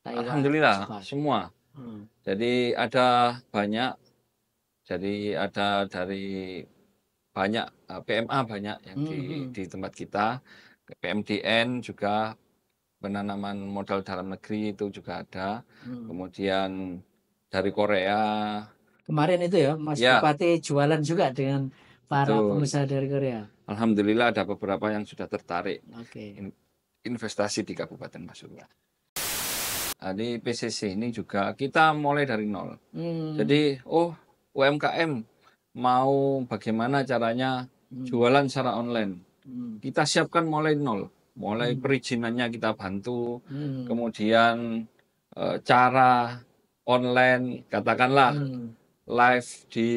daerah Alhamdulillah Jepang? semua. Jadi ada banyak, jadi ada dari banyak PMA banyak yang di tempat kita, PMDN juga penanaman modal dalam negeri itu juga ada. Kemudian dari Korea, Kemarin itu ya, Mas ya Bupati jualan juga dengan para betul. pengusaha dari Korea. Alhamdulillah ada beberapa yang sudah tertarik Oke. investasi di Kabupaten Pasuruan. Nah, di PCC ini juga kita mulai dari nol. Jadi, UMKM mau bagaimana caranya jualan secara online. Kita siapkan mulai nol. Mulai perizinannya kita bantu. Kemudian cara online, katakanlah live di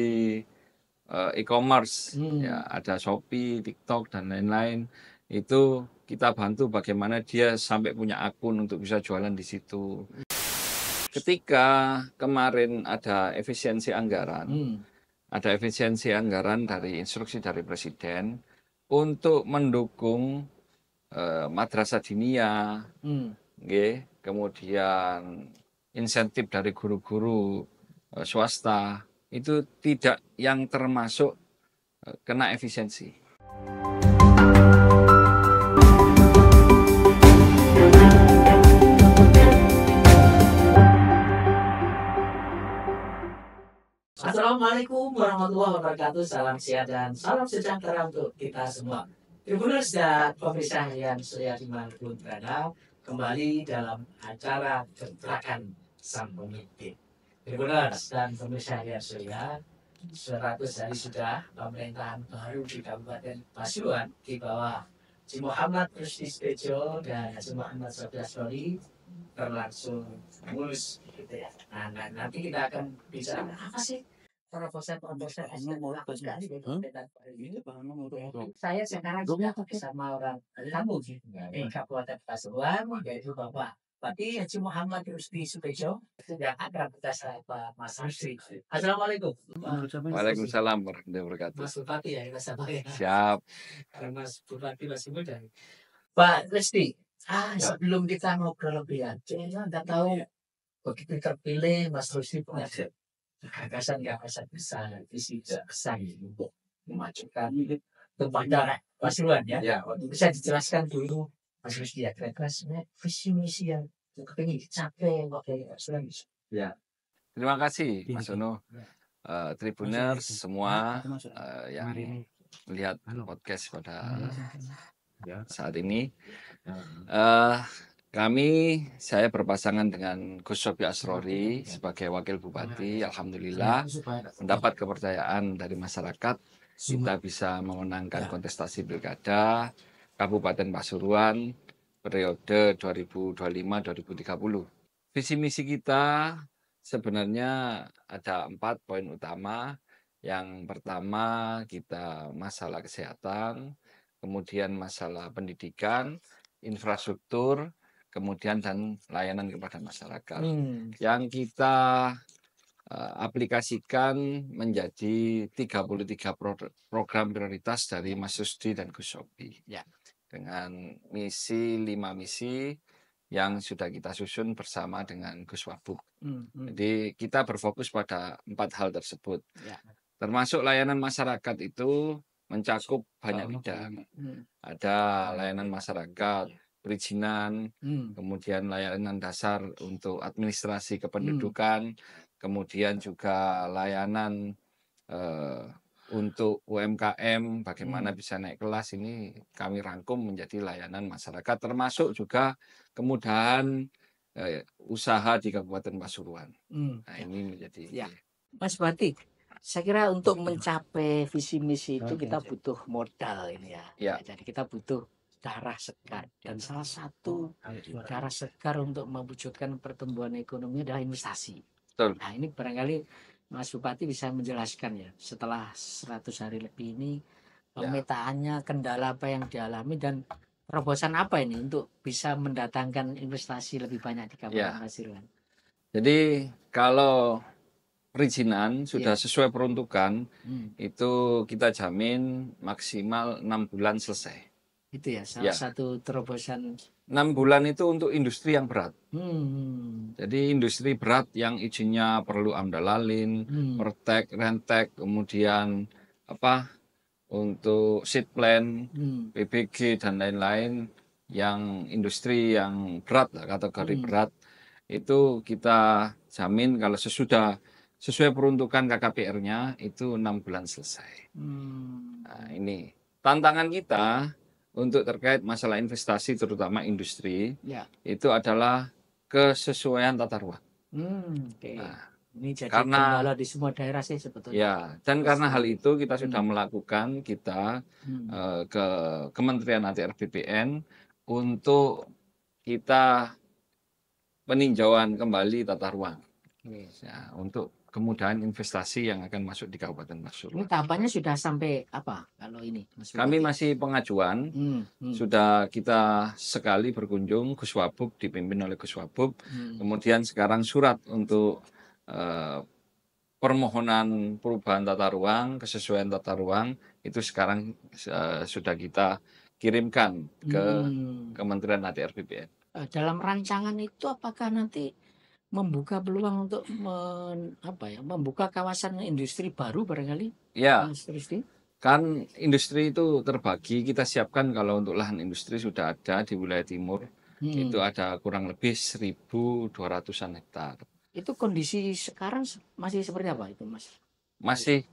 e-commerce, ya ada Shopee, TikTok dan lain-lain. Itu kita bantu bagaimana dia sampai punya akun untuk bisa jualan di situ. Ketika kemarin ada efisiensi anggaran dari instruksi dari Presiden untuk mendukung madrasah diniyah, kemudian insentif dari guru-guru swasta, itu tidak yang termasuk kena efisiensi. Assalamualaikum warahmatullahi wabarakatuh. Salam sehat dan salam sejahtera untuk kita semua. Tribuners dan pemirsa yang saya dimanapun berada, kembali dalam acara Gerakan Sang Pemimpin. Tribuners dan pemirsa yang saya, 100 hari sudah pemerintahan baru di Kabupaten Pasuruan di bawah Haji Muhammad Rusdi Tejo dan Haji Muhammad Sofiasori berlangsung mulus gitu ya. Nah, nanti kita akan bicara apa sih proposal sekali saya sekarang sudah bersama orang tamu di Kabupaten Pasuruan, yaitu Bapak Bupati Haji Muhammad Rusdi Sutejo yang akan kita sapa Mas Rusdi. Assalamualaikum. Waalaikumsalam warahmatullahi wabarakatuh. Mas Bupati ya, kita sapa ya. Siap. Mas Bupati masih muda. Pak Rusdi, sebelum kita ngobrol lebih lanjut, Anda tahu begitu terpilih Mas Rusdi punya gagasan-gagasan besar, visi besar untuk memajukan kepada Pasuruan ya. Bisa dijelaskan dulu Mas Rusdi ya, kira-kira sebenarnya visi misi yang ingin dicapai waktu Pasuruan. Ya. Terima kasih Mas Ono. Tribuners semua yang melihat podcast pada saat ini. Saya berpasangan dengan Gus Sofi Asrori sebagai Wakil Bupati. Alhamdulillah mendapat kepercayaan dari masyarakat. Kita bisa memenangkan kontestasi pilkada Kabupaten Pasuruan periode 2025-2030. Visi misi kita sebenarnya ada 4 poin utama. Yang pertama kita masalah kesehatan, kemudian masalah pendidikan, infrastruktur, kemudian dan layanan kepada masyarakat. Yang kita aplikasikan menjadi 33 program prioritas dari Mas Rusdi dan Gus Sofi. Dengan 5 misi yang sudah kita susun bersama dengan Gus Wabub. Jadi kita berfokus pada 4 hal tersebut. Termasuk layanan masyarakat itu mencakup banyak bidang. Ada layanan masyarakat, perizinan, kemudian layanan dasar untuk administrasi kependudukan, kemudian juga layanan untuk UMKM, bagaimana bisa naik kelas, ini kami rangkum menjadi layanan masyarakat, termasuk juga kemudahan usaha di Kabupaten Pasuruan. Nah, ini menjadi Mas Bupati, saya kira untuk mencapai visi misi itu kita butuh modal ini ya. Jadi kita butuh darah segar, dan salah satu darah segar untuk mewujudkan pertumbuhan ekonomi adalah investasi. Betul. Nah, ini barangkali Mas Bupati bisa menjelaskan ya, setelah 100 hari lebih ini pemetaannya, kendala apa yang dialami, dan terobosan apa ini untuk bisa mendatangkan investasi lebih banyak di Kabupaten Pasuruan. Jadi kalau perizinan sudah sesuai peruntukan, itu kita jamin maksimal 6 bulan selesai. Itu ya salah satu terobosan. 6 bulan itu untuk industri yang berat. Jadi industri berat yang izinnya perlu AMDAL Lalin, Pertek, Rentek, kemudian apa untuk seed plan, PBG dan lain-lain yang industri yang berat, kategori berat itu kita jamin kalau sesuai peruntukan KKPR-nya itu 6 bulan selesai. Nah, ini tantangan kita untuk terkait masalah investasi terutama industri itu adalah kesesuaian tata ruang. Nah, ini jadi karena kendala di semua daerah sih sebetulnya. Ya, dan karena hal itu kita sudah melakukan ke Kementerian ATR BPN untuk kita peninjauan kembali tata ruang. Ya, untuk kemudahan investasi yang akan masuk di Kabupaten Ini Pasuruan. tahapannya sudah sampai apa kalau ini, Mas Kami Bupati? masih pengajuan, sudah kita sekali berkunjung Gus Wabub, dipimpin oleh Gus Wabub, kemudian sekarang surat untuk permohonan perubahan tata ruang, kesesuaian tata ruang itu sekarang sudah kita kirimkan ke Kementerian ATR BPN. Dalam rancangan itu apakah nanti membuka peluang untuk membuka kawasan industri baru barangkali? Ya, Mas Rusdi? kan industri itu terbagi, kita siapkan kalau untuk lahan industri sudah ada di wilayah timur, itu ada kurang lebih 1.200-an hektar. Itu kondisi sekarang masih seperti apa itu, Mas? Masih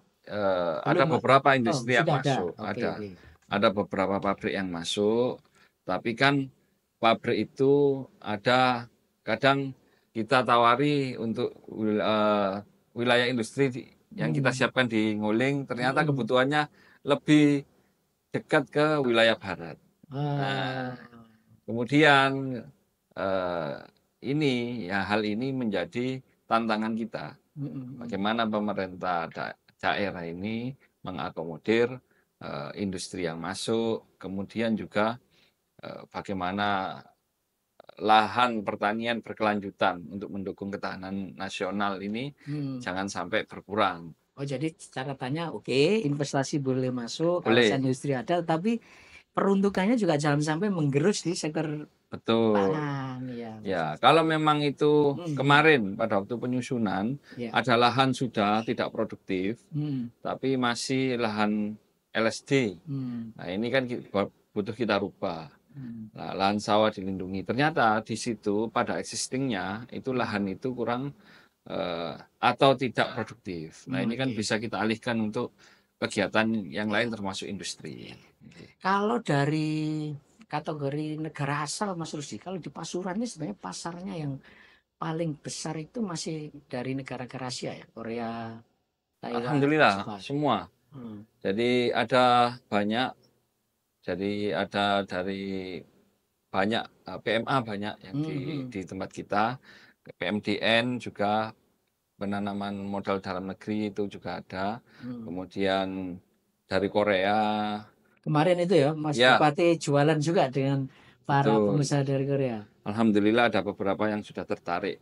ada beberapa industri yang sudah masuk, Oke. ada beberapa pabrik yang masuk, tapi kan pabrik itu ada kadang kita tawari untuk wilayah industri yang kita siapkan di Nguling, ternyata kebutuhannya lebih dekat ke wilayah barat. Nah, kemudian hal ini menjadi tantangan kita. Bagaimana pemerintah daerah ini mengakomodir industri yang masuk, kemudian juga bagaimana lahan pertanian berkelanjutan untuk mendukung ketahanan nasional ini jangan sampai berkurang. Oh, jadi catatannya oke, investasi boleh masuk, kawasan industri ada, tapi peruntukannya juga jangan sampai menggerus di sektor pangan. Ya, kalau memang itu kemarin pada waktu penyusunan ada lahan sudah tidak produktif, tapi masih lahan LSD. Nah, ini kan butuh kita rubah. Nah, lahan sawah dilindungi. Ternyata di situ pada existingnya itu lahan itu kurang atau tidak produktif. Nah, ini kan bisa kita alihkan untuk kegiatan yang lain termasuk industri. Kalau dari kategori negara asal, Mas Rusdi, kalau di Pasuruan ini sebenarnya pasarnya yang paling besar itu masih dari negara-negara Asia ya, Korea, Taiwan. Alhamdulillah, semua. Jadi ada banyak, jadi ada dari banyak PMA banyak yang di tempat kita, PMDN juga penanaman modal dalam negeri itu juga ada, kemudian dari Korea. Kemarin itu ya, Mas Bupati jualan juga dengan para pengusaha dari Korea. Alhamdulillah ada beberapa yang sudah tertarik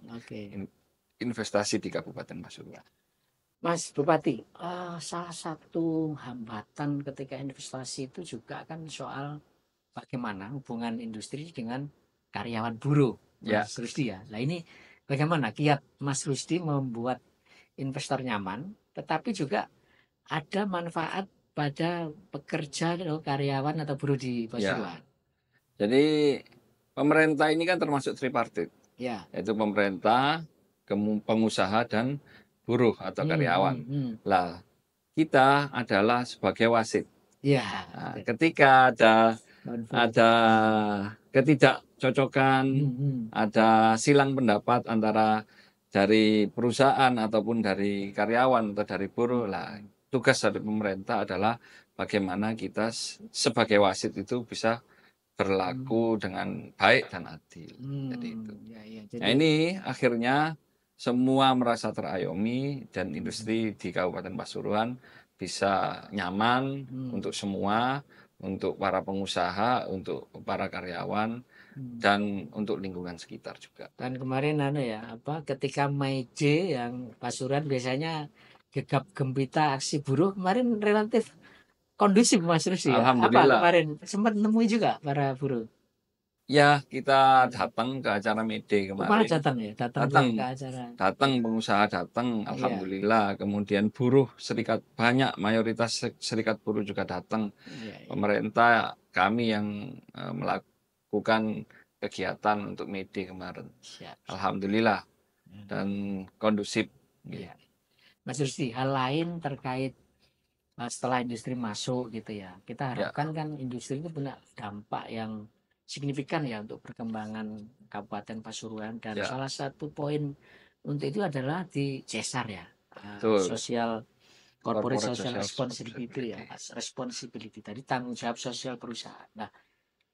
investasi di Kabupaten Pasuruan. Mas Bupati, salah satu hambatan ketika investasi itu juga kan soal bagaimana hubungan industri dengan karyawan buruh, Mas Rusdi ya. Nah ini bagaimana kiat Mas Rusdi membuat investor nyaman, tetapi juga ada manfaat pada pekerja atau karyawan atau buruh di Pasuruan. Jadi pemerintah ini kan termasuk tripartit, yaitu pemerintah, pengusaha dan buruh atau karyawan. Lah, kita adalah sebagai wasit. Nah, ketika ada ketidakcocokan, ada silang pendapat antara dari perusahaan ataupun dari karyawan atau dari buruh, lah tugas dari pemerintah adalah bagaimana kita sebagai wasit itu bisa berlaku dengan baik dan adil. Jadi itu. Nah ini akhirnya semua merasa terayomi dan industri di Kabupaten Pasuruan bisa nyaman untuk semua, untuk para pengusaha, untuk para karyawan, dan untuk lingkungan sekitar juga. Dan kemarin ketika Mei J yang Pasuruan biasanya gegap gempita aksi buruh, kemarin relatif kondusif Mas Rusdi ya. Alhamdulillah. Apa kemarin sempat nemui juga para buruh? Ya, kita datang ke acara Mede Malah kemarin. datang ya, datang Datang, ke acara. datang pengusaha datang, Iya, alhamdulillah. Kemudian buruh serikat banyak, mayoritas serikat buruh juga datang. iya, iya. Pemerintah kami yang melakukan kegiatan untuk Mede kemarin. Siap, siap. Alhamdulillah Hmm, dan kondusif. Iya. Mas Rusdi, hal lain terkait setelah industri masuk gitu ya, kita Ya, harapkan kan industri itu punya dampak yang signifikan ya untuk perkembangan Kabupaten Pasuruan dan ya, salah satu poin untuk itu adalah di CSR ya, betul. Social Corporate Corporate Social Social Responsibility ya, Responsibility. responsibility tadi tanggung jawab sosial perusahaan. Nah,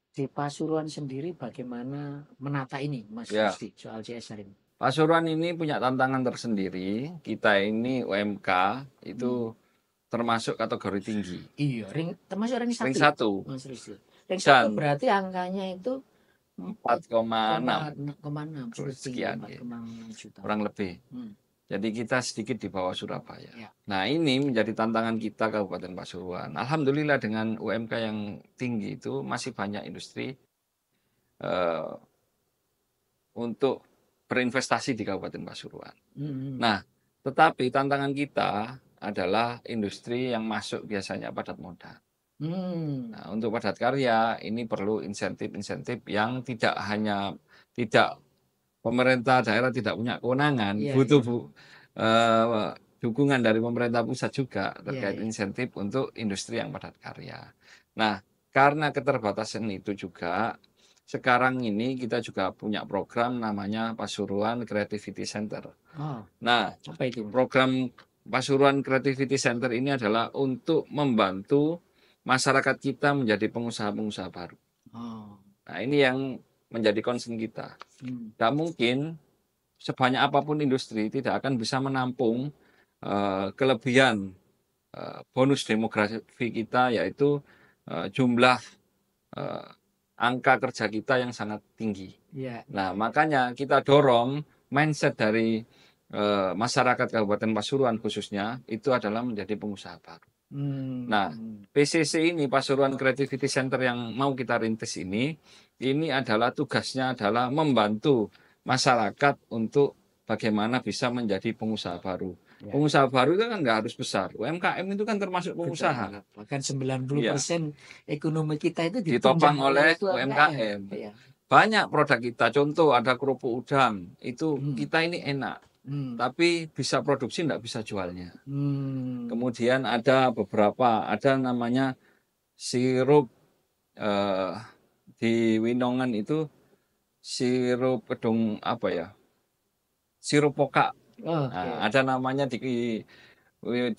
di Pasuruan sendiri bagaimana menata ini, Mas Ya, Rusdi, soal CSR ini? Pasuruan ini punya tantangan tersendiri. Kita ini UMK Hmm. itu termasuk kategori tinggi. Iya, termasuk ring Ring satu ya, satu Mas Rusdi. Ring satu dan berarti angkanya itu 4,6 4,6 cukup tinggi sekian ya, 4,6 juta. kurang lebih. Hmm. Jadi kita sedikit di bawah Surabaya. Ya. Nah, ini menjadi tantangan kita Kabupaten Pasuruan. Alhamdulillah dengan UMK yang tinggi itu masih banyak industri eh, untuk berinvestasi di Kabupaten Pasuruan. Hmm. Nah, tetapi tantangan kita adalah industri yang masuk biasanya padat modal. Hmm. Nah, untuk padat karya ini perlu insentif-insentif yang tidak pemerintah daerah tidak punya kewenangan, Iya, butuh iya. dukungan dari pemerintah pusat juga Iya, terkait iya. insentif untuk industri yang padat karya. Nah, karena keterbatasan itu juga, sekarang ini kita juga punya program namanya Pasuruan Creativity Center. Oh, Nah, apa itu, Mas? program Pasuruan Creativity Center ini adalah untuk membantu masyarakat kita menjadi pengusaha-pengusaha baru. Oh. Nah, ini yang menjadi concern kita. Hmm. Tidak mungkin sebanyak apapun industri tidak akan bisa menampung kelebihan bonus demografi kita, yaitu jumlah eh, angka kerja kita yang sangat tinggi. Iya, iya, Nah, iya. makanya kita dorong mindset dari masyarakat Kabupaten Pasuruan khususnya itu adalah menjadi pengusaha baru. Hmm. Nah, Hmm. PCC ini Pasuruan Creativity Center yang mau kita rintis ini adalah tugasnya adalah membantu masyarakat untuk bagaimana bisa menjadi pengusaha baru. Ya. Pengusaha baru itu kan nggak harus besar. UMKM itu kan termasuk Betul. pengusaha. Bahkan Iya, 90% ekonomi kita itu ditopang ditunjang oleh oleh UMKM. UMKM. Iya. Banyak produk kita, contoh ada kerupuk udang, itu Hmm. kita ini enak, Hmm. tapi bisa produksi nggak bisa jualnya. Hmm. Kemudian ada ada namanya sirup eh, di Winongan itu sirup kedung apa ya? Sirup pokak. Oke. Nah, ada namanya di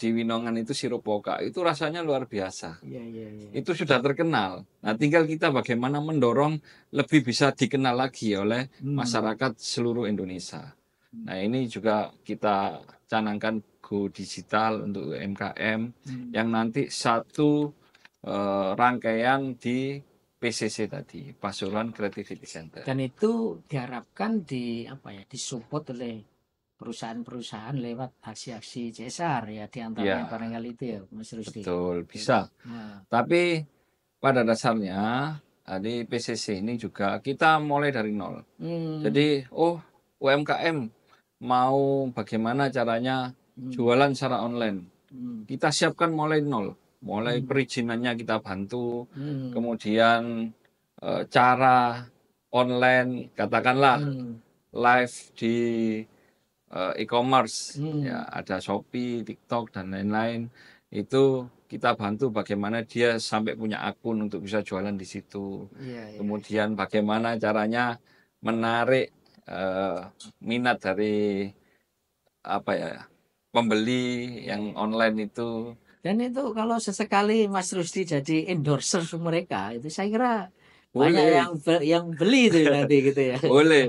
Winongan itu sirup pokak. Itu rasanya luar biasa. Iya, iya, iya. Itu sudah terkenal. Nah, tinggal kita bagaimana mendorong lebih bisa dikenal lagi oleh Hmm. masyarakat seluruh Indonesia. Nah, ini juga kita canangkan Go Digital untuk UMKM Hmm. yang nanti satu rangkaian di PCC tadi, Pasuruan Creativity Center. Dan itu diharapkan disupport oleh perusahaan-perusahaan lewat aksi-aksi CSR ya, diantaranya Ya, barangkali itu ya, Mas Rusdi. betul, Oke. bisa. Nah. Tapi pada dasarnya di PCC ini juga kita mulai dari nol. Hmm. Jadi, UMKM mau bagaimana caranya jualan secara online. Hmm. Kita siapkan mulai nol. Mulai Hmm. perizinannya kita bantu. Hmm. Kemudian cara online, katakanlah live di e-commerce, ya ada Shopee, TikTok dan lain-lain. Itu kita bantu bagaimana dia sampai punya akun untuk bisa jualan di situ. Iya, iya. Kemudian bagaimana caranya menarik minat dari apa ya pembeli yang online itu. Dan itu kalau sesekali Mas Rusdi jadi endorser mereka, itu saya kira banyak Boleh, yang beli itu nanti gitu ya. boleh.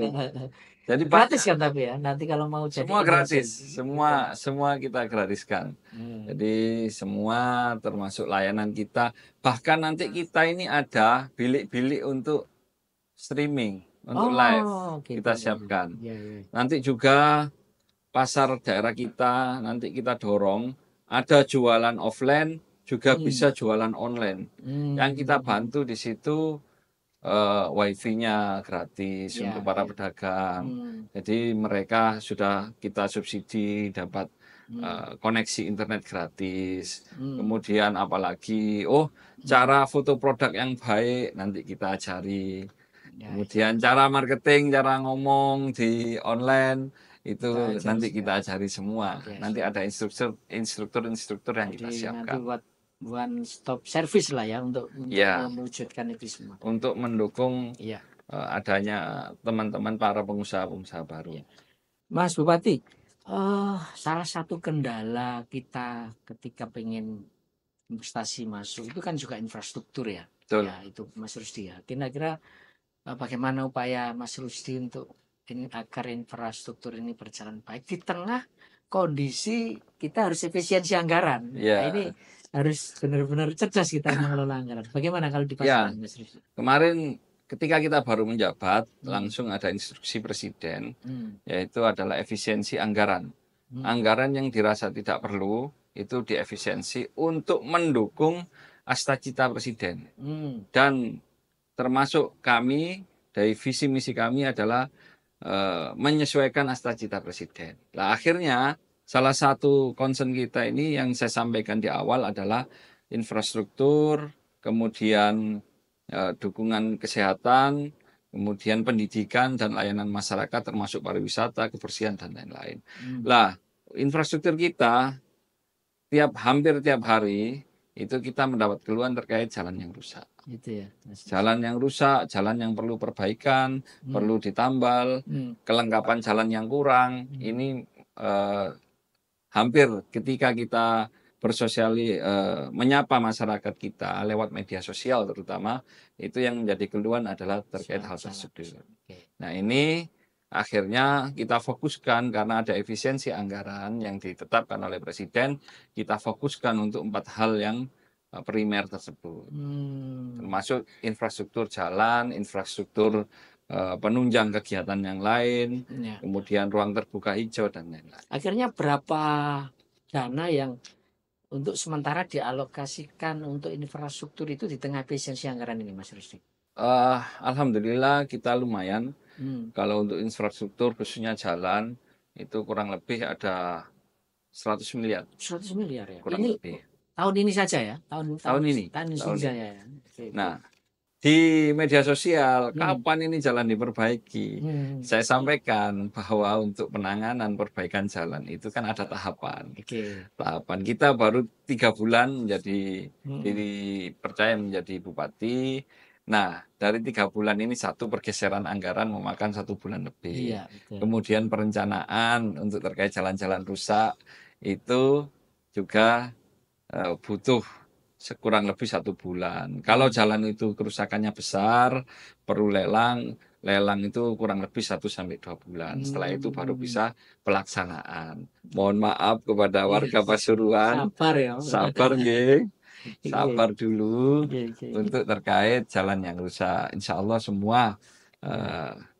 Jadi Gratis banyak. kan tapi ya, nanti kalau mau jadi Semua endorser. gratis, Iya. semua kita gratiskan. Hmm. Jadi semua termasuk layanan kita. Bahkan nanti kita ini ada bilik-bilik untuk streaming, untuk live Oh, gitu. kita siapkan. Iya, iya. Nanti juga pasar daerah kita nanti kita dorong ada jualan offline juga bisa jualan online. Yang kita bantu di situ wifi-nya gratis Ya, untuk para ya. pedagang. Hmm, Jadi mereka sudah kita subsidi dapat hmm, koneksi internet gratis. hmm, Kemudian apalagi, hmm. cara foto produk yang baik nanti kita ajari. Ya, ya. Kemudian cara marketing, cara ngomong di online Kita itu ajari nanti juga. kita ajari semua. Oke, Nanti ada instruktur-instruktur yang kita jadi nanti siapkan. buat one stop service lah ya untuk Ya, mewujudkan itu semua. untuk mendukung Iya, adanya teman-teman para pengusaha-pengusaha baru. iya. Mas Bupati, salah satu kendala kita ketika pengen investasi masuk itu kan juga infrastruktur ya. Betul. Ya, itu Mas Rusdi ya. Kira-kira bagaimana upaya Mas Rusdi untuk ini agar infrastruktur ini berjalan baik di tengah kondisi kita harus efisiensi anggaran. Nah, ini Ya, harus benar-benar cerdas kita mengelola anggaran. Bagaimana kalau ya. dipasarkan, Mas Rusdi? Kemarin ketika kita baru menjabat, Hmm, langsung ada instruksi presiden, hmm, yaitu adalah efisiensi anggaran. hmm, Anggaran yang dirasa tidak perlu itu diefisiensi untuk mendukung asta-cita presiden. hmm. Dan termasuk kami dari visi misi kami adalah menyesuaikan asta-cita presiden. Nah, akhirnya salah satu concern kita ini yang saya sampaikan di awal adalah infrastruktur, kemudian dukungan kesehatan, kemudian pendidikan dan layanan masyarakat termasuk pariwisata, kebersihan dan lain-lain. Hmm. Lah, infrastruktur kita hampir tiap hari itu kita mendapat keluhan terkait jalan yang rusak. Gitu ya, Mas. Jalan yang rusak, jalan yang perlu perbaikan, perlu ditambal, Hmm. kelengkapan jalan yang kurang. Ini hampir ketika kita menyapa masyarakat kita lewat media sosial terutama, itu yang menjadi keluhan adalah terkait hal tersebut. Nah, ini akhirnya kita fokuskan karena ada efisiensi anggaran yang ditetapkan oleh Presiden, kita fokuskan untuk 4 hal yang primer tersebut. Termasuk infrastruktur jalan, infrastruktur penunjang kegiatan yang lain, Ya. kemudian ruang terbuka hijau dan lain-lain. Akhirnya berapa dana yang untuk sementara dialokasikan untuk infrastruktur itu di tengah efisiensi anggaran ini, Mas Rusdi? Alhamdulillah kita lumayan. Hmm. Kalau untuk infrastruktur khususnya jalan itu kurang lebih ada 100 miliar. 100 miliar ya. Kurang Ini lebih. tahun ini saja ya, Tahun ini. tahun ini saja ya. Oke. Nah, di media sosial, Hmm. kapan ini jalan diperbaiki? Hmm. Saya sampaikan bahwa untuk penanganan perbaikan jalan itu kan ada tahapan. Oke. Tahapan kita baru 3 bulan dipercaya menjadi bupati. Nah, dari 3 bulan ini satu pergeseran anggaran memakan 1 bulan lebih. Iya, betul. Kemudian perencanaan untuk terkait jalan-jalan rusak itu juga butuh kurang lebih 1 bulan. Kalau jalan itu kerusakannya besar, perlu lelang. Lelang itu kurang lebih 1 sampai 2 bulan. Setelah itu baru bisa pelaksanaan. Mohon maaf kepada warga Pasuruan. Sabar ya. Sabar nggih. Iya. Sabar dulu Oke, oke. untuk terkait jalan yang rusak. Insya Allah semua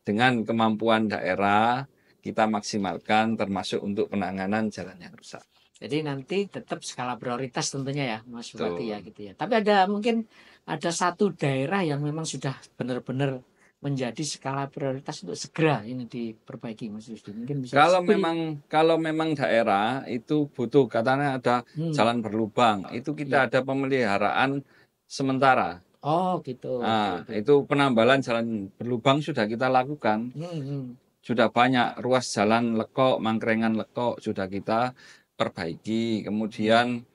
dengan kemampuan daerah kita maksimalkan termasuk untuk penanganan jalan yang rusak. Jadi nanti tetap skala prioritas tentunya ya, Mas Bupati ya Betul. gitu ya. Tapi mungkin ada satu daerah yang memang sudah benar-benar menjadi skala prioritas untuk segera ini diperbaiki, Mas Rusdi. Mungkin bisa Kalau spill. memang daerah itu butuh katanya ada jalan berlubang, itu kita Iya. ada pemeliharaan sementara. Oh gitu. Nah, Oke. itu penambalan jalan berlubang sudah kita lakukan. Sudah banyak ruas jalan lekok, mangkrengan lekok sudah kita perbaiki. Kemudian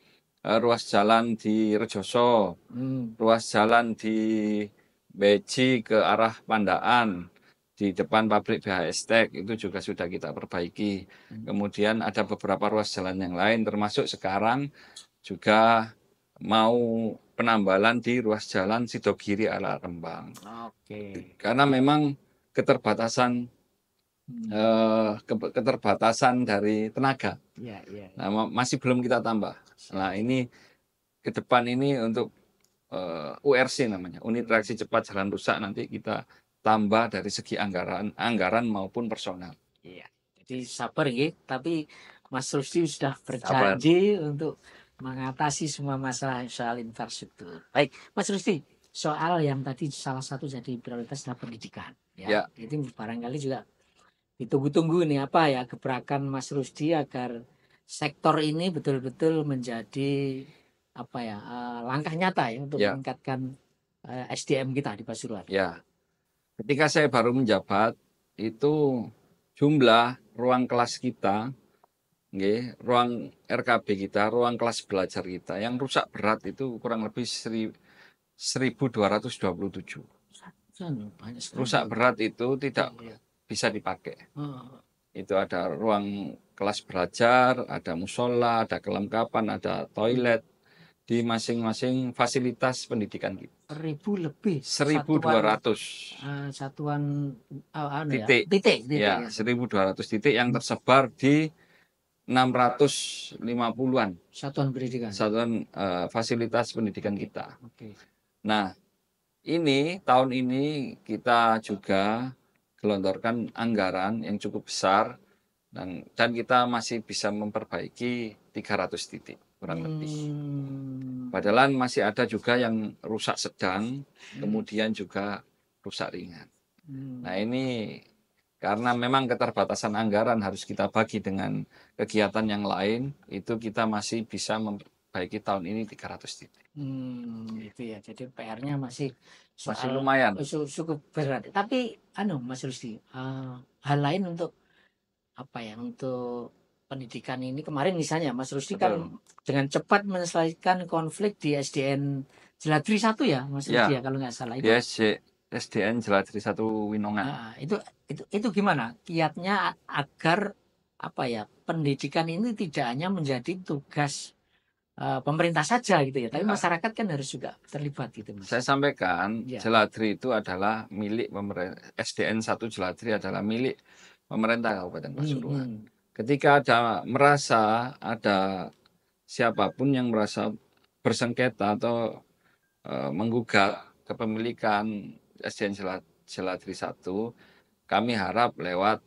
ruas jalan di Rejoso, ruas jalan di Beji ke arah Pandaan, di depan pabrik BHS Tech itu juga sudah kita perbaiki. Kemudian ada beberapa ruas jalan yang lain, termasuk sekarang juga mau penambalan di ruas jalan Sidogiri arah Rembang. Oke. Karena memang keterbatasan dari tenaga. Iya, iya. Nah, masih belum kita tambah. Nah, ini ke depan ini untuk URC namanya, unit reaksi cepat jalan rusak, nanti kita tambah dari segi anggaran maupun personal. Iya. Jadi sabar ya, tapi Mas Rusdi sudah berjanji untuk mengatasi semua masalah soal infrastruktur. Baik, Mas Rusdi, soal yang tadi salah satu jadi prioritas adalah pendidikan. Ya. Itu barangkali juga ditunggu-tunggu nih apa ya gebrakan Mas Rusdi agar sektor ini betul-betul menjadi apa ya langkah nyata ya untuk meningkatkan SDM kita di Pasuruan. Ya, ketika saya baru menjabat itu jumlah ruang kelas kita, ruang RKB kita, ruang kelas belajar kita yang rusak berat itu kurang lebih 1.227. Rusak berat itu tidak bisa dipakai. Itu ada ruang kelas belajar, ada musola, ada kelengkapan, ada toilet di masing-masing fasilitas pendidikan kita. 1.000 lebih. 1.200 satuan titik. Ya, 1.200 titik yang tersebar di 650-an satuan pendidikan. Satuan fasilitas pendidikan kita. Nah, tahun ini kita juga gelontorkan anggaran yang cukup besar dan kita masih bisa memperbaiki 300 titik kurang lebih. Padahal masih ada juga yang rusak sedang, kemudian juga rusak ringan. Nah, ini karena memang keterbatasan anggaran harus kita bagi dengan kegiatan yang lain, itu kita masih bisa memperbaiki tahun ini 300 titik. Itu ya, jadi PR-nya masih lumayan. Cukup berat. Tapi Mas Rusdi, hal lain untuk untuk pendidikan ini kemarin misalnya Mas Rusdi kan dengan cepat menyelesaikan konflik di SDN Jeladri 1 ya Mas Rusdi ya kalau nggak salah itu. SDN Jeladri 1 Winongan. Itu gimana kiatnya agar pendidikan ini tidak hanya menjadi tugas pemerintah saja gitu ya, tapi masyarakat kan harus juga terlibat gitu Mas. Saya sampaikan Jeladri itu adalah milik SDN 1 Jeladri adalah milik pemerintah Kabupaten Pasuruan. Ketika ada siapapun yang merasa bersengketa atau menggugat kepemilikan SDN Jeladri 1, kami harap lewat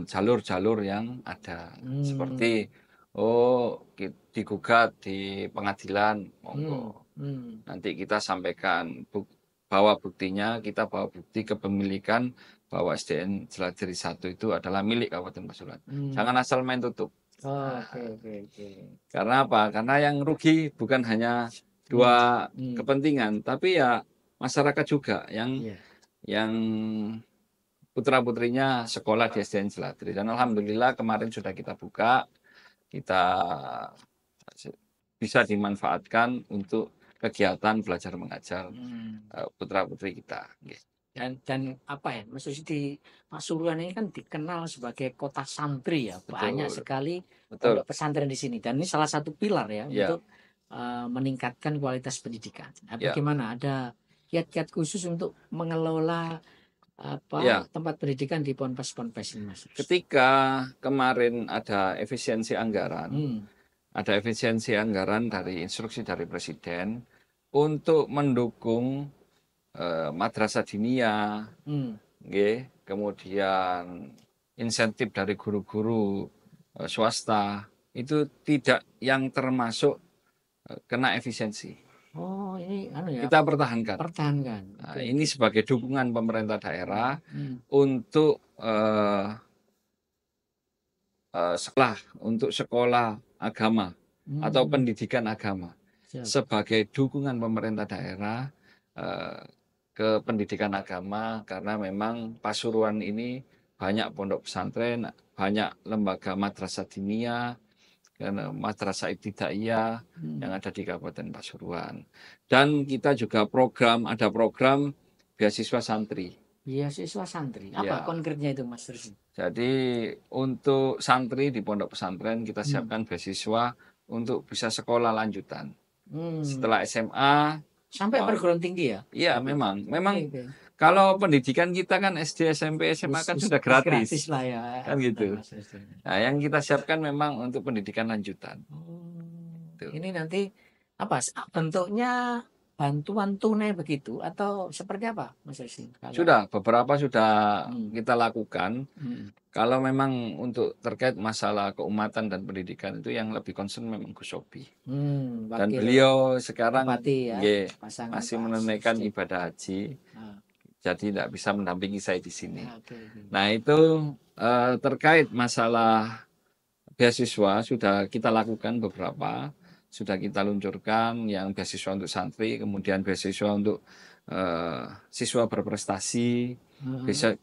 jalur-jalur yang ada. Seperti digugat di pengadilan, monggo. Nanti kita sampaikan bawa buktinya, kita bawa bukti kepemilikan bahwa SDN Jeladri 1 itu adalah milik Kabupaten Pasuruan. Jangan asal main tutup. Karena apa? Karena yang rugi bukan hanya dua kepentingan, tapi ya masyarakat juga yang putra-putrinya sekolah di SDN Jeladri. Dan alhamdulillah kemarin sudah kita buka, kita bisa dimanfaatkan untuk kegiatan belajar mengajar putra-putri kita. Dan maksudnya di Pasuruan ini kan dikenal sebagai kota santri ya. Banyak sekali pondok pesantren di sini dan ini salah satu pilar ya untuk meningkatkan kualitas pendidikan. Bagaimana ada kiat-kiat khusus untuk mengelola tempat pendidikan di ponpes-ponpes ini Mas? Ketika kemarin ada efisiensi anggaran, dari instruksi dari Presiden untuk mendukung madrasah diniyah, kemudian insentif dari guru-guru swasta itu tidak yang termasuk kena efisiensi. Ini kita pertahankan. Nah, ini sebagai dukungan pemerintah daerah untuk sekolah agama atau pendidikan agama. Sebagai dukungan pemerintah daerah ke pendidikan agama, karena memang Pasuruan ini banyak pondok pesantren, banyak lembaga madrasah diniyah, madrasah ibtidaiyah yang ada di Kabupaten Pasuruan. Dan kita juga ada program beasiswa santri. Beasiswa santri, apa konkretnya itu Mas Rusdi? Jadi untuk santri di pondok pesantren kita siapkan beasiswa untuk bisa sekolah lanjutan. Setelah SMA sampai perguruan tinggi ya? Iya, memang kalau pendidikan kita kan SD, SMP, SMA kan sudah gratis lah ya. Kan gitu. Nah, yang kita siapkan memang untuk pendidikan lanjutan. Ini nanti bentuknya bantuan tunai begitu atau seperti apa, Mas Rizky? Sudah, beberapa sudah Hmm. kita lakukan. Hmm. Kalau memang untuk terkait masalah keumatan dan pendidikan itu yang lebih concern memang Gus Sobi. Dan Wakil beliau sekarang bupati ya, nggih, pasangan masih Pak menunaikan Rusdi. ibadah haji, Ah, jadi tidak bisa mendampingi saya di sini. oke. Nah itu terkait masalah beasiswa sudah kita lakukan beberapa, sudah kita luncurkan yang beasiswa untuk santri, kemudian beasiswa untuk siswa berprestasi,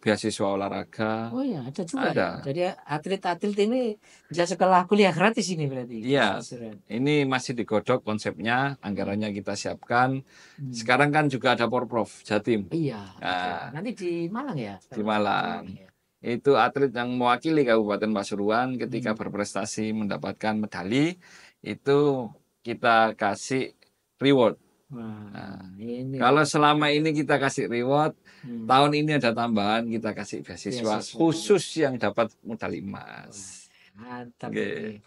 beasiswa olahraga, Oh ya, ada juga ya. ada. Jadi atlet-atlet ini bisa sekolah kuliah gratis ini berarti. Iya, Pasuruan. ini masih digodok konsepnya, anggarannya kita siapkan. Sekarang kan juga ada Porprov Jatim. Iya. Nah, Nanti di Malang ya. di Malang. Ya. Itu atlet yang mewakili Kabupaten Pasuruan ketika berprestasi mendapatkan medali, itu kita kasih reward. Wah, ini Kalau selama ini kita kasih reward, tahun ini ada tambahan, kita kasih beasiswa khusus yang dapat medali emas. Mantap.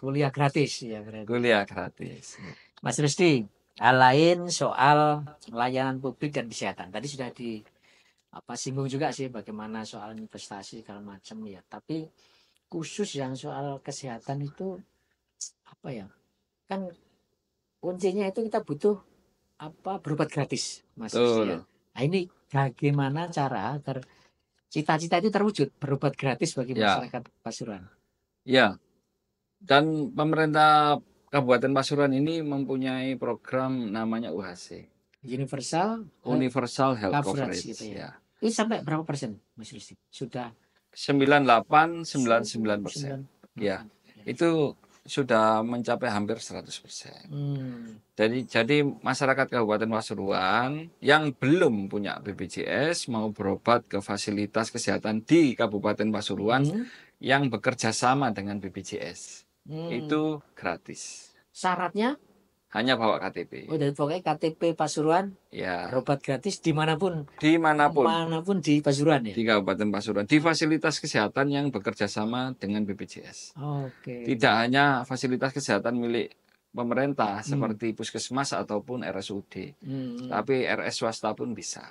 Kuliah gratis ya berarti. Kuliah gratis. Mas Rusdi, hal lain soal layanan publik dan kesehatan. Tadi sudah singgung juga sih bagaimana soal investasi segala macam ya. Tapi khusus yang soal kesehatan itu apa ya? Kan kuncinya itu kita butuh berobat gratis, Mas Rusdi ya. Nah, ini bagaimana cara agar cita-cita itu terwujud, berobat gratis bagi masyarakat Pasuruan? Ya, dan pemerintah Kabupaten Pasuruan ini mempunyai program namanya UHC. Universal Health Coverage. Gitu ya. Ini sampai berapa persen, Mas Rusdi? Sudah 98,99%. Ya, itu sudah mencapai hampir 100%. Jadi masyarakat Kabupaten Pasuruan yang belum punya BPJS mau berobat ke fasilitas kesehatan di Kabupaten Pasuruan yang bekerja sama dengan BPJS itu gratis. Syaratnya? Hanya bawa KTP. Oh, dari pokoknya KTP Pasuruan, ya, berobat gratis dimanapun di Pasuruan ya? Di Kabupaten Pasuruan, di fasilitas kesehatan yang bekerja sama dengan BPJS. Tidak hanya fasilitas kesehatan milik pemerintah seperti puskesmas ataupun RSUD, tapi RS swasta pun bisa.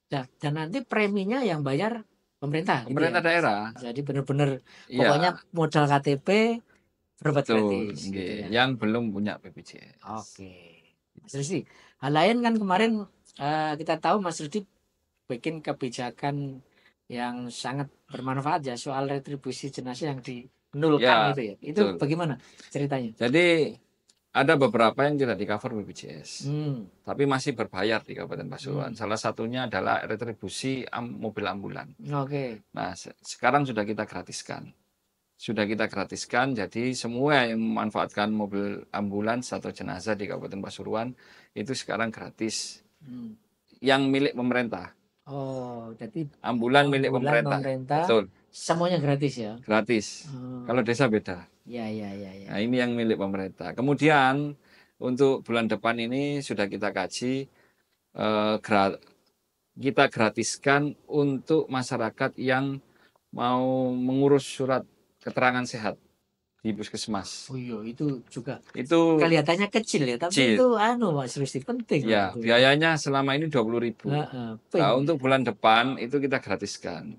Dan nanti preminya yang bayar pemerintah daerah. Jadi benar-benar pokoknya modal KTP berobat gratis. Gitu ya. Yang belum punya BPJS. Mas Rusdi, hal lain kan kemarin kita tahu Mas Rusdi bikin kebijakan yang sangat bermanfaat ya soal retribusi jenazah yang dinulkan gitu ya. Itu bagaimana ceritanya? Jadi ada beberapa yang tidak di-cover BPJS, tapi masih berbayar di Kabupaten Pasuruan. Salah satunya adalah retribusi mobil ambulan. Nah, sekarang sudah kita gratiskan. Jadi semua yang memanfaatkan mobil ambulans atau jenazah di Kabupaten Pasuruan itu sekarang gratis. Yang milik pemerintah. Jadi ambulan milik pemerintah. Betul. Semuanya gratis ya? Gratis. Kalau desa beda. Ya. Nah, ini yang milik pemerintah. Kemudian untuk bulan depan ini sudah kita kaji, kita gratiskan untuk masyarakat yang mau mengurus surat keterangan sehat di puskesmas. Oh iya, itu juga. Itu kelihatannya kecil ya, tapi itu Mas Rusdi penting. Ya, biayanya selama ini 20.000. Nah, untuk bulan depan itu kita gratiskan.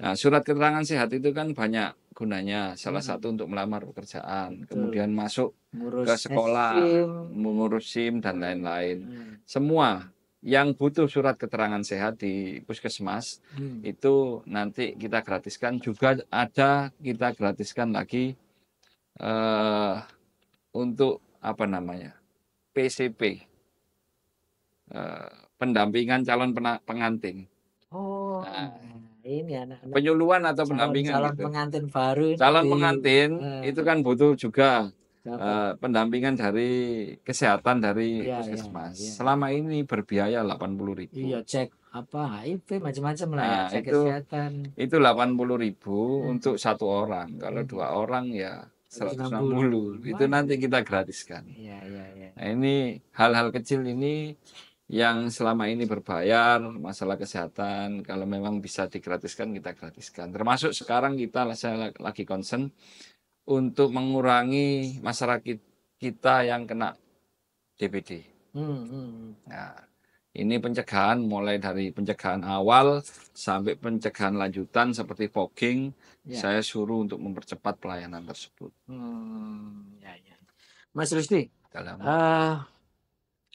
Nah, surat keterangan sehat itu kan banyak gunanya. Salah satu untuk melamar pekerjaan, kemudian masuk ke sekolah, mengurus SIM dan lain-lain. Semua yang butuh surat keterangan sehat di puskesmas itu nanti kita gratiskan. Juga ada kita gratiskan lagi untuk PCP, pendampingan calon pengantin. Ini anak-anak penyuluhan atau pendampingan calon pengantin baru. Calon pengantin itu kan butuh juga pendampingan dari kesehatan dari puskesmas. Selama ini berbiaya 80.000. Iya, cek HIV macam-macam lah ya, cek kesehatan. Itu 80.000 untuk satu orang. Kalau 2 orang ya 160. Itu nanti kita gratiskan. Nah, ini hal-hal kecil ini yang selama ini berbayar, masalah kesehatan, kalau memang bisa digratiskan, kita gratiskan. Termasuk sekarang saya lagi concern untuk mengurangi masyarakat kita yang kena DBD. Nah, ini pencegahan mulai dari pencegahan awal sampai pencegahan lanjutan seperti fogging, Ya. saya suruh untuk mempercepat pelayanan tersebut. Ya, ya. Mas Rusdi, Dalam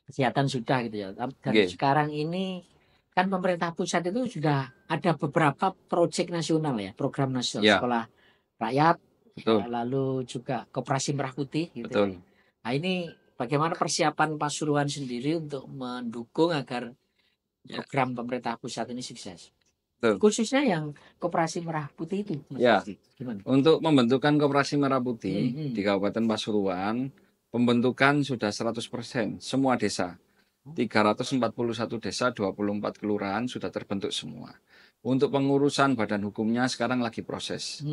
kesehatan sudah gitu ya. Dan Nggih, sekarang ini kan pemerintah pusat itu sudah ada beberapa proyek nasional ya, program nasional ya, sekolah rakyat, betul, lalu juga Koperasi Merah Putih gitu ya. betul. Nah ini bagaimana persiapan Pasuruan sendiri untuk mendukung agar Ya, program pemerintah pusat ini sukses? betul. Khususnya yang Koperasi Merah Putih itu, Mas Ya, Rusdi, gimana? untuk pembentukan Koperasi Merah Putih Hmm. di Kabupaten Pasuruan, pembentukan sudah 100%, semua desa. 341 desa, 24 kelurahan sudah terbentuk semua. Untuk pengurusan badan hukumnya sekarang lagi proses.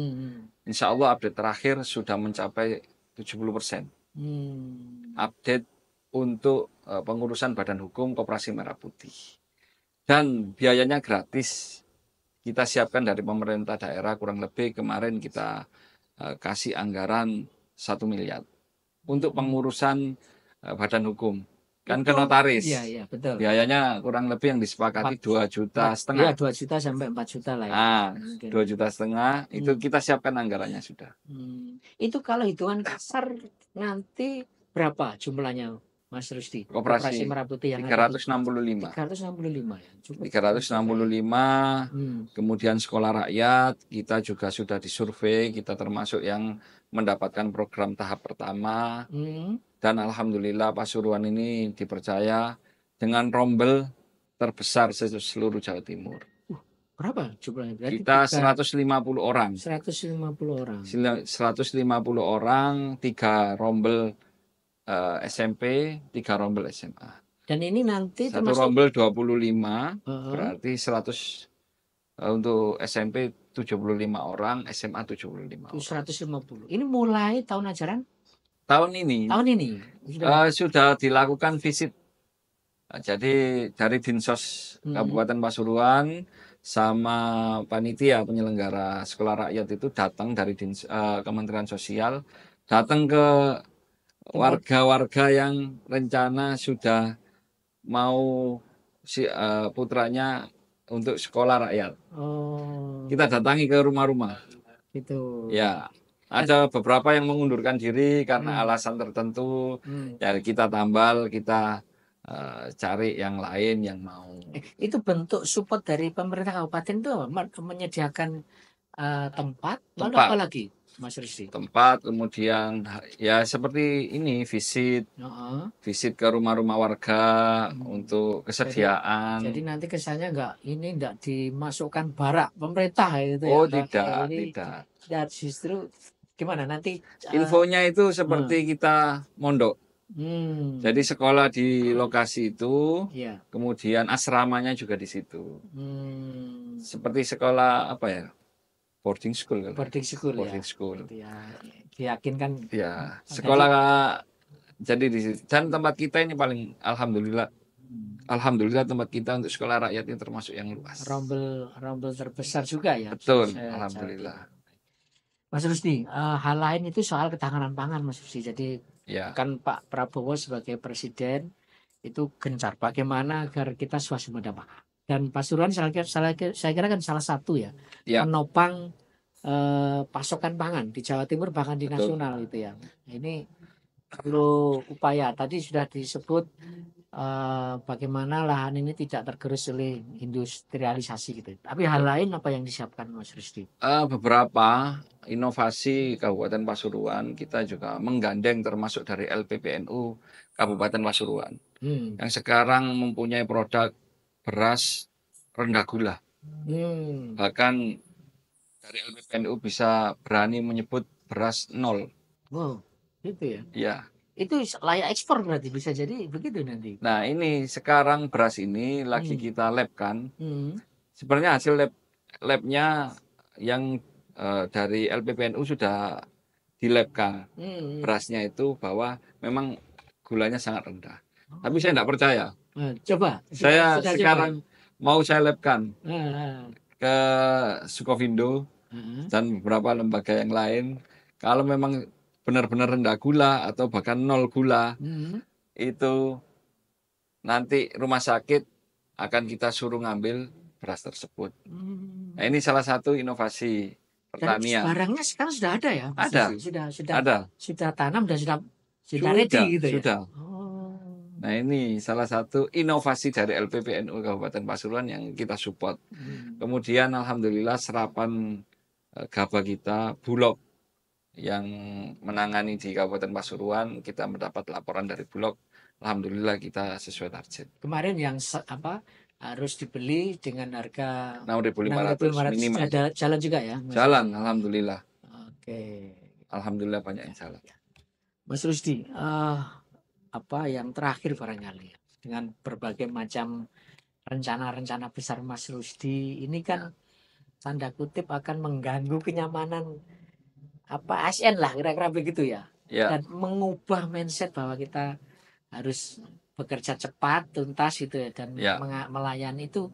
Insya Allah update terakhir sudah mencapai 70%. Update untuk pengurusan badan hukum Koperasi Merah Putih. Dan biayanya gratis. Kita siapkan dari pemerintah daerah kurang lebih kemarin kita kasih anggaran 1 miliar untuk pengurusan badan hukum. Kan ke notaris. Iya, betul. Biayanya kurang lebih yang disepakati 2,5 juta. Iya, 2 juta sampai 4 juta lah ya. Nah, Mungkin. 2,5 juta itu kita siapkan anggarannya sudah. Itu kalau hitungan kasar nanti berapa jumlahnya, Mas Rusdi? Koperasi Merah Putih yang 365. 365 ya. 365, kemudian sekolah rakyat, kita juga sudah disurvei, kita termasuk yang mendapatkan program tahap pertama. Dan alhamdulillah Pasuruan ini dipercaya dengan rombel terbesar seluruh Jawa Timur. Berapa jumlahnya? Berarti Kita 150 orang. 150 orang. 150 orang, 3 rombel SMP, 3 rombel SMA. Dan ini nanti satu rombel 25, berarti 100 untuk SMP 75 orang, SMA 75 orang. 150. Ini mulai tahun ajaran? Tahun ini. Sudah dilakukan visit. Jadi dari Dinsos Kabupaten Pasuruan sama panitia penyelenggara sekolah rakyat itu datang dari Kementerian Sosial, datang ke warga-warga yang rencana sudah mau putranya untuk sekolah rakyat. Kita datangi ke rumah-rumah. Gitu. Ya, ada beberapa yang mengundurkan diri karena alasan tertentu. Ya kita tambal, kita cari yang lain yang mau. Itu bentuk support dari pemerintah kabupaten itu menyediakan tempat, lalu apa lagi, Mas Rusdi? Tempat, kemudian ya seperti ini visit ke rumah-rumah warga untuk kesediaan. Jadi nanti kesannya enggak dimasukkan barak pemerintah gitu ya. Oh, tidak. Ya justru gimana nanti infonya itu seperti kita mondok. Jadi sekolah di lokasi itu, kemudian asramanya juga di situ. Seperti sekolah apa ya? Boarding school. Boarding school. Ya, diyakinkan. Ya, sekolah jadi di situ. Dan tempat kita ini paling alhamdulillah tempat kita untuk sekolah rakyat ini termasuk yang luas. Rombel terbesar juga ya. Betul, alhamdulillah. Mas Rusdi, hal lain itu soal ketahanan pangan, Mas Rusdi. Jadi kan Pak Prabowo sebagai presiden itu gencar bagaimana agar kita swasembada pangan. Dan Pasuruan saya kira kan salah satu ya penopang pasokan pangan di Jawa Timur bahkan di nasional itu ya. Ini perlu upaya. Tadi sudah disebut bagaimana lahan ini tidak tergerus oleh industrialisasi gitu. Tapi hal lain apa yang disiapkan, Mas Rusdi? Beberapa inovasi Kabupaten Pasuruan kita juga menggandeng termasuk dari LPPNU Kabupaten Pasuruan yang sekarang mempunyai produk beras rendah gula. Bahkan dari LPPNU bisa berani menyebut beras 0. Wow, gitu ya? Iya. Itu layak ekspor berarti, bisa jadi begitu nanti. Nah ini sekarang beras ini lagi kita labkan. Sebenarnya hasil labnya yang dari LPPNU sudah dilabkan berasnya itu bahwa memang gulanya sangat rendah. Tapi saya tidak percaya. Coba. Saya sekarang mau saya labkan ke Sukovindo dan beberapa lembaga yang lain. Kalau memang benar-benar rendah gula atau bahkan 0 gula, itu nanti rumah sakit akan kita suruh ngambil beras tersebut. Nah, ini salah satu inovasi Dan pertanian. barangnya sekarang sudah ada ya, Mas Ada, Susi? ada. Sudah tanam dan sudah Sudah, ready gitu ya. sudah. Oh. Nah, ini salah satu inovasi dari LPPNU Kabupaten Pasuruan yang kita support. Kemudian alhamdulillah serapan gabah kita Bulog yang menangani di Kabupaten Pasuruan, kita mendapat laporan dari Bulog. Alhamdulillah kita sesuai target. Kemarin yang harus dibeli dengan harga 6.500 minimal. ada jalan juga ya, Mas? Jalan, alhamdulillah. Oke. Alhamdulillah banyak yang jalan. Mas Rusdi, apa yang terakhir barangkali dengan berbagai macam rencana-rencana besar Mas Rusdi ini kan tanda kutip akan mengganggu kenyamanan ASN lah kira-kira begitu ya. Dan mengubah mindset bahwa kita harus bekerja cepat, tuntas gitu ya, dan melayani itu.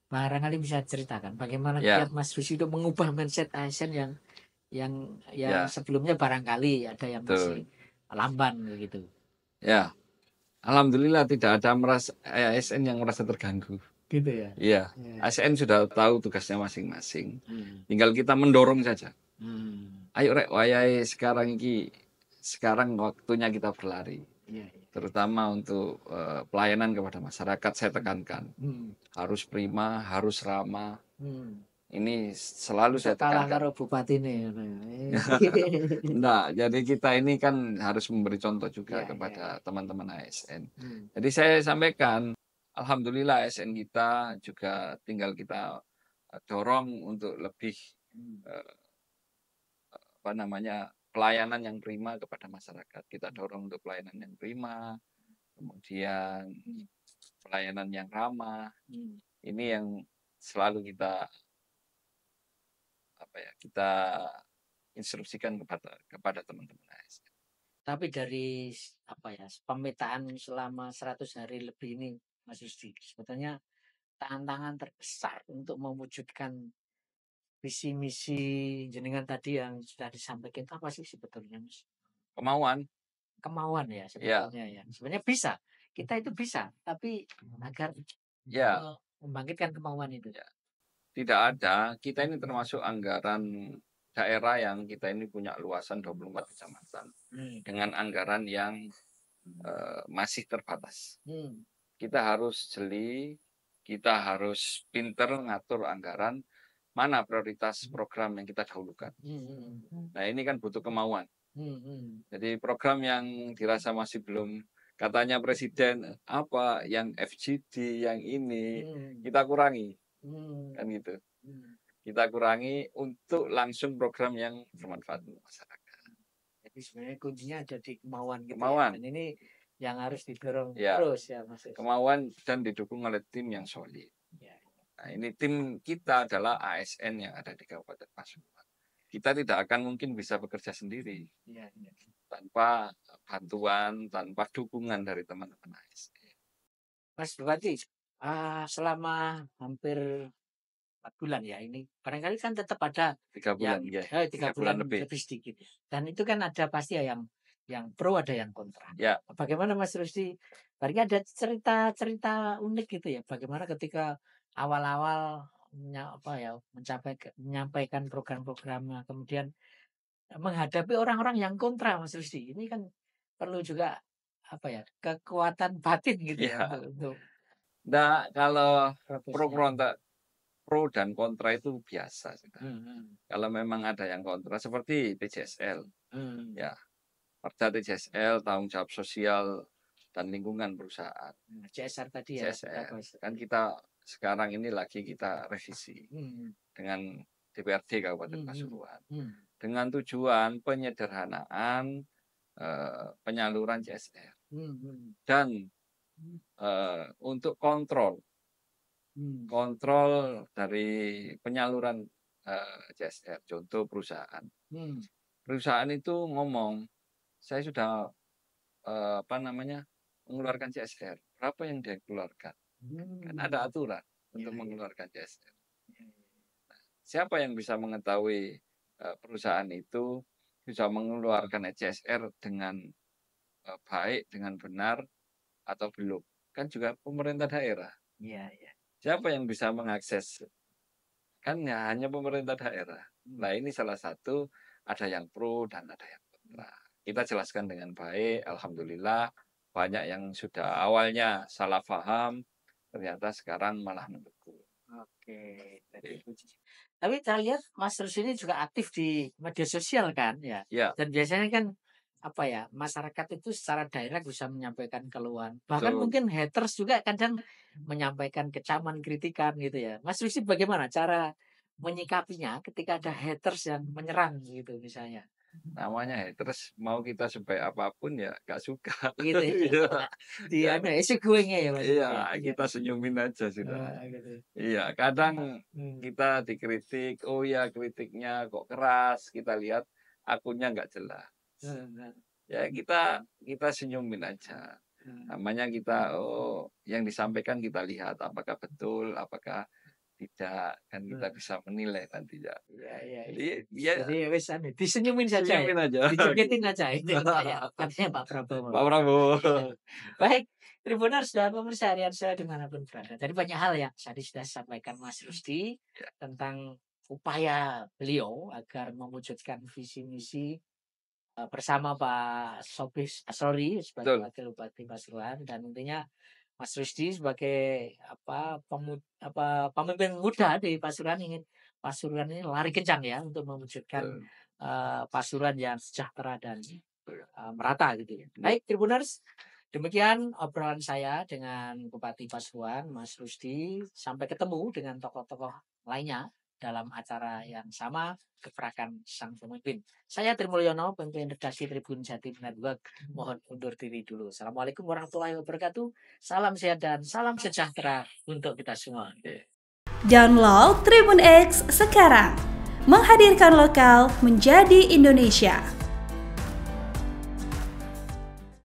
Barangkali bisa ceritakan bagaimana kiat Mas Rusdi untuk mengubah mindset ASN yang sebelumnya barangkali ada yang masih lamban begitu. Ya, alhamdulillah tidak ada ASN yang merasa terganggu. Gitu ya. Iya, ASN sudah tahu tugasnya masing-masing. Tinggal kita mendorong saja. Ayo rek, wayai sekarang waktunya kita berlari. Terutama untuk pelayanan kepada masyarakat saya tekankan. Harus prima, harus ramah. Ini selalu saya tekankan. Kalah karo bupati nih. Nah, jadi kita ini kan harus memberi contoh juga kepada teman-teman ASN. Jadi saya sampaikan, alhamdulillah ASN kita juga tinggal kita dorong untuk lebih pelayanan yang prima kepada masyarakat. Kita dorong untuk pelayanan yang prima, kemudian pelayanan yang ramah. Ini yang selalu kita instruksikan kepada teman-teman ASN. Tapi dari pemetaan selama 100 hari lebih ini, Mas Rusdi, sebetulnya tantangan terbesar untuk mewujudkan visi misi jenengan tadi yang sudah disampaikan itu apa sih sebetulnya, Mas? Kemauan ya sebetulnya ya. Sebenarnya bisa. Kita itu bisa, tapi agar membangkitkan kemauan itu. Tidak ada. Kita ini termasuk anggaran daerah yang kita ini punya luasan 24 kecamatan dengan anggaran yang masih terbatas. Kita harus jeli, kita harus pinter ngatur anggaran, mana prioritas program yang kita dahulukan. Nah, ini kan butuh kemauan. Jadi program yang dirasa masih belum, katanya presiden apa yang FGD yang ini kita kurangi, kan gitu. Kita kurangi untuk langsung program yang bermanfaat untuk masyarakat. Jadi sebenarnya kuncinya ada di kemauan. Kemauan. Dan ini yang harus didorong terus ya, Mas. Kemauan dan didukung oleh tim yang solid. Nah, ini tim kita adalah ASN yang ada di Kabupaten Pasuruan. Kita tidak akan mungkin bisa bekerja sendiri tanpa bantuan, tanpa dukungan dari teman-teman ASN. Mas Bupati, selama hampir 4 bulan ya ini, barangkali kan tetap ada 3 bulan, yang 3 bulan lebih sedikit. Dan itu kan ada pasti ya yang pro, ada yang kontra. Bagaimana Mas Rusdi? Barangkali ada cerita-cerita unik gitu ya. Bagaimana ketika awal-awal menyampaikan program-programnya, kemudian menghadapi orang-orang yang kontra, Mas Rusdi. Ini kan perlu juga kekuatan batin gitu ya untuk. Nah, kalau pro dan kontra itu biasa. Kalau memang ada yang kontra seperti TJSL, Perda TJSL, tanggung jawab sosial dan lingkungan perusahaan. CSR tadi ya. Kan kita sekarang ini lagi kita revisi dengan DPRD Kabupaten Pasuruan dengan tujuan penyederhanaan penyaluran CSR dan untuk kontrol dari penyaluran CSR. Contoh perusahaan itu ngomong, saya sudah mengeluarkan CSR, berapa yang dia keluarkan? Kan ada aturan untuk mengeluarkan CSR. Nah, siapa yang bisa mengetahui perusahaan itu bisa mengeluarkan CSR dengan baik, dengan benar atau belum? kan juga pemerintah daerah. Iya, iya. Siapa yang bisa mengakses? Kan ya hanya pemerintah daerah. Nah, ini salah satu, ada yang pro dan ada yang kontra. Kita jelaskan dengan baik, alhamdulillah banyak yang sudah awalnya salah paham, ternyata sekarang malah mendukung. Oke. Gitu. Tapi saya lihat Mas Rus ini juga aktif di media sosial kan ya. Ya, Dan biasanya kan apa ya, masyarakat itu secara direct bisa menyampaikan keluhan. Bahkan betul. mungkin haters juga kadang menyampaikan kecaman, kritikan gitu ya. Mas Rus ini bagaimana cara menyikapinya ketika ada haters yang menyerang gitu misalnya? Namanya haters, mau kita sebaik apapun ya nggak suka. Gitu ya. Iya, Di ya, anu easy going ya Mas Rus iya, ya. Iya. kita senyumin aja sudah. Gitu. Iya, kadang Hmm. kita dikritik, oh ya kritiknya kok keras, kita lihat akunnya nggak jelas. Hmm. Ya kita senyumin aja. Namanya kita, oh yang disampaikan kita lihat apakah betul, apakah tidak, kan kita bisa menilai nantinya. Iya, iya, iya. Jadi ya Jadi wis anu, disenyumin saja ya. senyumin aja. Dijogetin aja itu kayak katanya Pak Prabowo. Pak Prabowo. Baik, Tribuners dan pemirsa harian saya dimanapun berada. Tadi banyak hal yang tadi sudah disampaikan Mas Rusdi tentang upaya beliau agar mewujudkan visi misi bersama Pak Asrori sebagai Betul. wakil bupati Pasuruan dan intinya Mas Rusdi sebagai pemimpin muda di Pasuruan ingin Pasuruan ini lari kencang ya untuk mewujudkan Betul. Pasuruan yang sejahtera dan merata gitu ya. Baik, Tribuners, demikian obrolan saya dengan Bupati Pasuruan, Mas Rusdi. Sampai ketemu dengan tokoh-tokoh lainnya dalam acara yang sama, Gebrakan Sang Pemimpin. Saya Trimulyono, pemimpin redaksi Tribun Jatim Network. Mohon undur diri dulu. Assalamualaikum warahmatullahi wabarakatuh. Salam sehat dan salam sejahtera untuk kita semua. Download Tribun X sekarang. Menghadirkan lokal menjadi Indonesia.